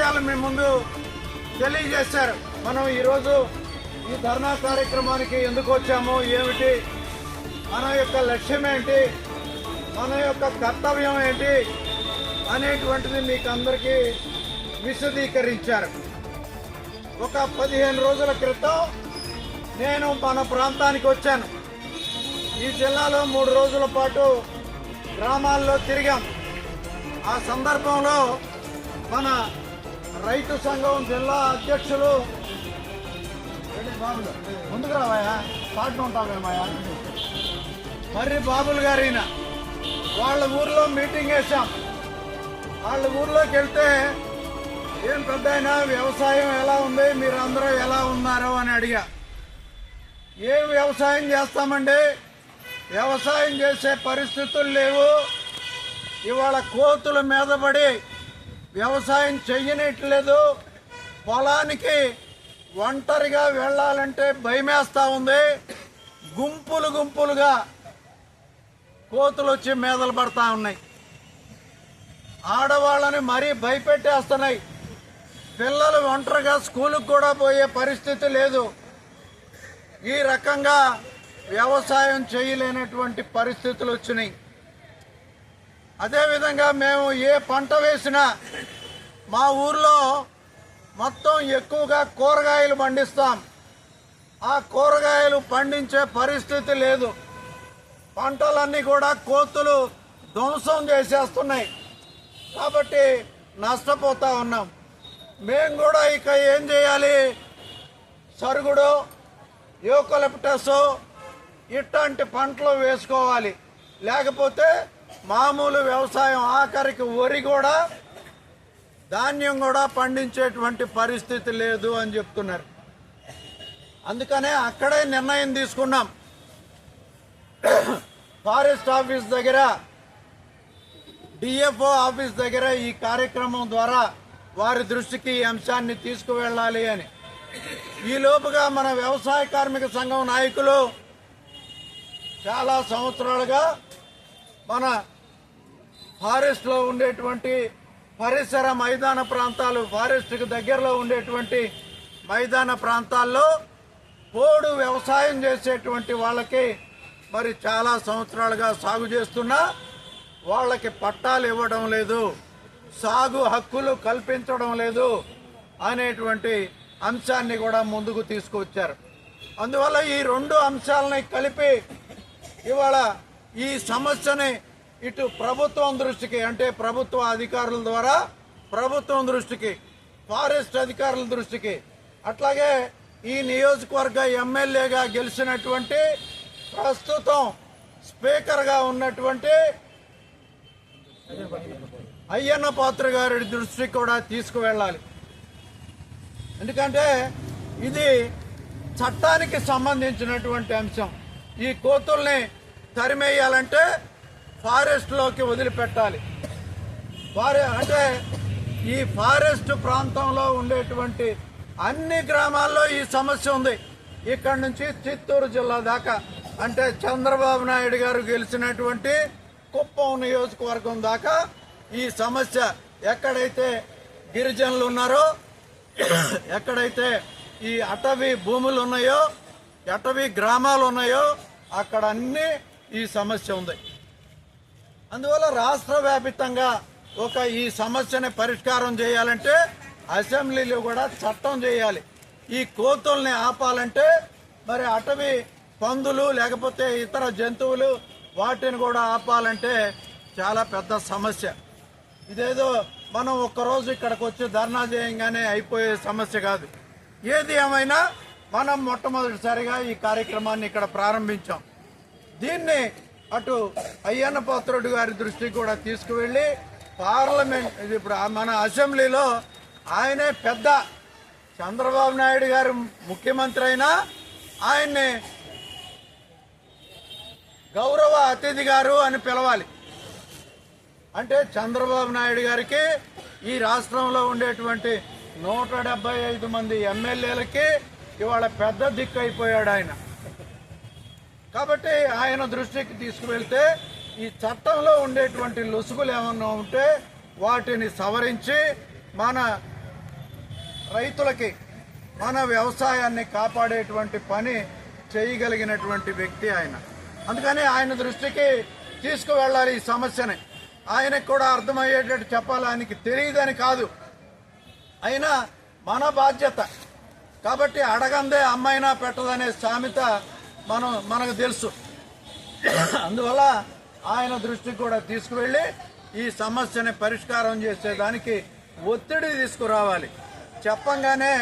విషయాలు మీ ముందు తెలియజేశారు. మనం ఈరోజు ఈ ధర్నా కార్యక్రమానికి ఎందుకు వచ్చాము, ఏమిటి, మన యొక్క లక్ష్యం ఏంటి, మన యొక్క కర్తవ్యం ఏంటి అనేటువంటిది మీకు అందరికీ విశదీకరించారు. ఒక 15 రోజుల క్రితం నేను మన ప్రాంతానికి వచ్చాను. ఈ జిల్లాలో 3 రోజుల పాటు గ్రామాల్లో తిరిగాం. ఆ సందర్భంలో మన రైతు సంఘం జిల్లా అధ్యక్షులు ముందుకు రావాయా పాటు ఉంటామేమాయా మర్రి బాబులు గారైనా వాళ్ళ ఊర్లో మీటింగ్ వేసాం. వాళ్ళ ఊర్లోకి వెళ్తే ఏం పెద్దయినా వ్యవసాయం ఎలా ఉంది, మీరందరూ ఎలా ఉన్నారు అని అడిగా. ఏం వ్యవసాయం చేస్తామండి, వ్యవసాయం చేసే పరిస్థితులు లేవు, ఇవాళ కోతుల మీద పడి వ్యవసాయం చెయ్యనట్లేదు, పొలానికి ఒంటరిగా వెళ్ళాలంటే భయమేస్తా ఉంది, గుంపులు గుంపులుగా కోతులు వచ్చి మీదలు పడతా ఉన్నాయి, ఆడవాళ్ళని మరీ భయపెట్టేస్తున్నాయి, పిల్లలు ఒంటరిగా స్కూలుకు కూడా పోయే పరిస్థితి లేదు, ఈ రకంగా వ్యవసాయం చేయలేనటువంటి పరిస్థితులు వచ్చినాయి. అదేవిధంగా మేము ఏ పంట వేసినా మా ఊర్లో మొత్తం ఎక్కువగా కూరగాయలు పండిస్తాం. ఆ కూరగాయలు పండించే పరిస్థితి లేదు, పంటలన్నీ కూడా కోతులు ధ్వంసం చేసేస్తున్నాయి. కాబట్టి నష్టపోతా ఉన్నాం. మేము కూడా ఇక ఏం చేయాలి, సరుగుడు, యూకలిప్టస్ ఇట్లాంటి పంటలు వేసుకోవాలి, లేకపోతే మామూలు వ్యవసాయం ఆఖరికి వరి కూడా ధాన్యం కూడా పండించేటువంటి పరిస్థితి లేదు అని చెప్తున్నారు. అందుకనే అక్కడే నిర్ణయం తీసుకున్నాం. ఫారెస్ట్ ఆఫీస్ దగ్గర, డిఎఫ్ఓ ఆఫీస్ దగ్గర ఈ కార్యక్రమం ద్వారా వారి దృష్టికి ఈ అంశాన్ని తీసుకువెళ్ళాలి అని. ఈ లోపుగా మన వ్యవసాయ కార్మిక సంఘం నాయకులు చాలా సంవత్సరాలుగా మన ఫారెస్ట్లో ఉండేటువంటి పరిసర మైదాన ప్రాంతాలు, ఫారెస్ట్కి దగ్గరలో ఉండేటువంటి మైదాన ప్రాంతాల్లో పోడు వ్యవసాయం చేసేటువంటి వాళ్ళకి మరి చాలా సంవత్సరాలుగా సాగు చేస్తున్నా వాళ్ళకి పట్టాలు ఇవ్వడం లేదు, సాగు హక్కులు కల్పించడం లేదు అనేటువంటి అంశాన్ని కూడా ముందుకు తీసుకువచ్చారు. అందువల్ల ఈ 2 అంశాలని కలిపి ఇవాళ ఈ సమస్యని ఇటు ప్రభుత్వం దృష్టికి, అంటే ప్రభుత్వ అధికారుల ద్వారా ప్రభుత్వం దృష్టికి, ఫారెస్ట్ అధికారుల దృష్టికి, అట్లాగే ఈ నియోజకవర్గ ఎమ్మెల్యేగా గెలిచినటువంటి ప్రస్తుతం స్పీకర్గా ఉన్నటువంటి అయ్యన్న పాత్ర గారి దృష్టికి కూడా తీసుకువెళ్ళాలి. ఎందుకంటే ఇది చట్టానికి సంబంధించినటువంటి అంశం. ఈ కోతుల్ని తరిమేయాలంటే ఫారెస్ట్లోకి వదిలిపెట్టాలి. అంటే ఈ ఫారెస్ట్ ప్రాంతంలో ఉండేటువంటి అన్ని గ్రామాల్లో ఈ సమస్య ఉంది. ఇక్కడి నుంచి చిత్తూరు జిల్లా దాకా, అంటే చంద్రబాబు నాయుడు గారు గెలిచినటువంటి కుప్పం నియోజకవర్గం దాకా ఈ సమస్య, ఎక్కడైతే గిరిజనులు ఉన్నారో, ఎక్కడైతే ఈ అటవీ భూములు ఉన్నాయో, అటవీ గ్రామాలు ఉన్నాయో, అక్కడ అన్నీ ఈ సమస్య ఉంది. అందువల్ల రాష్ట్ర వ్యాప్తంగా ఈ సమస్యని పరిష్కారం చేయాలంటే అసెంబ్లీలో కూడా చట్టం చేయాలి. ఈ కోతుల్ని ఆపాలంటే మరి అటవీ పందులు లేకపోతే ఇతర జంతువులు వాటిని కూడా ఆపాలంటే చాలా పెద్ద సమస్య. ఇదేదో మనం ఒక్కరోజు ఇక్కడికి వచ్చి ధర్నా చేయంగానే అయిపోయే సమస్య కాదు. ఏది ఏమైనా మనం మొట్టమొదటిసారిగా ఈ కార్యక్రమాన్ని ఇక్కడ ప్రారంభించాం. దీన్ని అటు అయ్యన్న పాత్రుడు గారి దృష్టికి కూడా తీసుకువెళ్ళి పార్లమెంట్, ఇప్పుడు మన అసెంబ్లీలో ఆయనే పెద్ద, చంద్రబాబు నాయుడు గారు ముఖ్యమంత్రి అయినా ఆయన్ని గౌరవ అతిథి గారు అని పిలవాలి. అంటే చంద్రబాబు నాయుడు గారికి ఈ రాష్ట్రంలో ఉండేటువంటి 175 మంది ఎమ్మెల్యేలకి ఇవాళ పెద్ద దిక్కు అయిపోయాడు ఆయన. కాబట్టి ఆయన దృష్టికి తీసుకువెళ్తే ఈ చట్టంలో ఉండేటువంటి లొసుగులు ఏమన్నా ఉంటే వాటిని సవరించి మన రైతులకి మన వ్యవసాయాన్ని కాపాడేటువంటి పని చేయగలిగినటువంటి వ్యక్తి ఆయన. అందుకని ఆయన దృష్టికి తీసుకువెళ్ళాలి ఈ సమస్యని. ఆయనకు కూడా అర్థమయ్యేటట్టు చెప్పాలి. ఆయనకి తెలియదని కాదు, అయినా మన బాధ్యత కాబట్టి అడగందే అమ్మైనా పెట్టదనే సామెత మనకు తెలుసు. అందువల్ల ఆయన దృష్టికి కూడా తీసుకువెళ్ళి ఈ సమస్యని పరిష్కారం చేసేదానికి ఒత్తిడి తీసుకురావాలి. చెప్పంగానే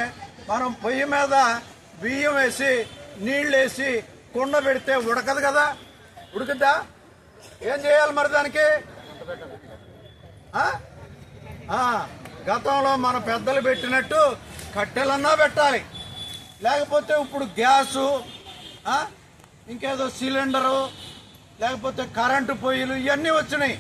మనం పొయ్యి మీద బియ్యం వేసి నీళ్ళేసి కుండ పెడితే ఉడకదు కదా, ఉడుకుద్దా? ఏం చేయాలి మరి దానికి? గతంలో మన పెద్దలు పెట్టినట్టు కట్టెలన్నా పెట్టాలి. లేకపోతే ఇప్పుడు గ్యాసు, ఇంకేదో సిలిండరు, లేకపోతే కరెంటు పొయ్యిలు ఇవన్నీ వచ్చినాయి.